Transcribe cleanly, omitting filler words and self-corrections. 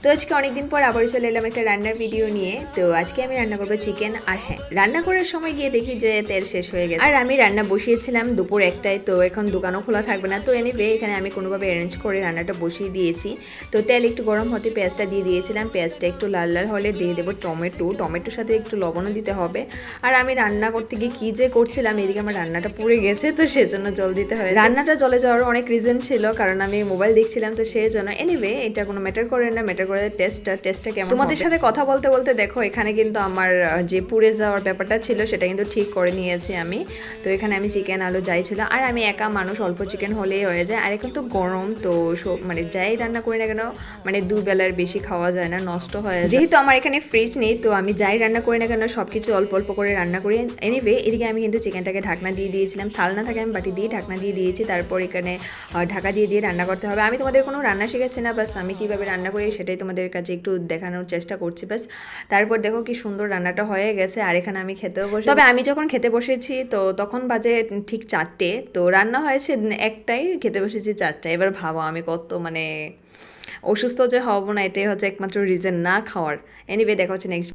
তো আজকে অনেকদিন পর আবারও চলে এলাম একটা রান্নার ভিডিও নিয়ে। তো আজকে আমি রান্না করবো চিকেন। আর হ্যাঁ, রান্না করার সময় গিয়ে দেখি যে তেল শেষ হয়ে গেছে। আর আমি রান্না বসিয়েছিলাম দুপুর 1টায়, তো এখন দোকানও খোলা থাকবে না। তো এনিওয়ে এখানে আমি কোনোভাবে অ্যারেঞ্জ করে রান্নাটা বসিয়ে দিয়েছি। তো তেল একটু গরম হতে পেঁয়াজটা দিয়ে দিয়েছিলাম। পেঁয়াজটা একটু লাল লাল হলে দিয়ে দেবো টমেটোর সাথে একটু লবণও দিতে হবে। আর আমি রান্না করতে গিয়ে কী যে করছিলাম, এদিকে আমার রান্নাটা পুড়ে গেছে, তো সেজন্য জল দিতে হয়। রান্নাটা জলে যাওয়ার অনেক রিজন ছিল, কারণ আমি মোবাইল দেখছিলাম, তো সেই জন্য। এনিওয়ে এটা কোনো ম্যাটার করে না, ম্যাটার করে টেস্টটা কেমন। তোমাদের সাথে কথা বলতে বলতে দেখো এখানে কিন্তু আমার যে পুড়ে যাওয়ার ব্যাপারটা ছিল সেটা কিন্তু ঠিক করে নিয়েছি আমি। তো এখানে আমি চিকেন আলু যাই ছিল, আর আমি একা মানুষ, অল্প চিকেন হলেই হয়ে যায়। আর এখন তো গরম, তো মানে যাই রান্না করি না কেন, মানে দুবেলার বেশি খাওয়া যায় না, নষ্ট হয়ে যায়। যেহেতু আমার এখানে ফ্রিজ নেই, তো আমি যাই রান্না করি না কেন সব কিছু অল্প অল্প করে রান্না করি। এনিওয়ে এদিকে আমি কিন্তু চিকেনটাকে ঢাকনা দিয়ে দিয়েছিলাম, থাল না থাকে আমি বাটি দিয়ে ঢাকনা দিয়ে দিয়েছি। তারপর এখানে ঢাকা দিয়ে রান্না করতে হবে। আমি তোমাদের কোনো রান্না শিখেছি না, বাস আমি কীভাবে রান্না করি সেটাই তোমাদের কাছে একটু দেখানোর চেষ্টা করছি বাস। তারপর দেখো কি সুন্দর রান্নাটা হয়ে গেছে। আর এখানে আমি খেতেও বসে, তবে আমি যখন খেতে বসেছি তো তখন বাজে ঠিক 4টে, তো রান্না হয়েছে 1টায়, খেতে বসেছি 4টায়। এবার ভাবো আমি কত মানে অসুস্থ যে হব না, এটাই হচ্ছে একমাত্র রিজন না খাওয়ার। এনিওয়ে দেখা হচ্ছে নেক্সট।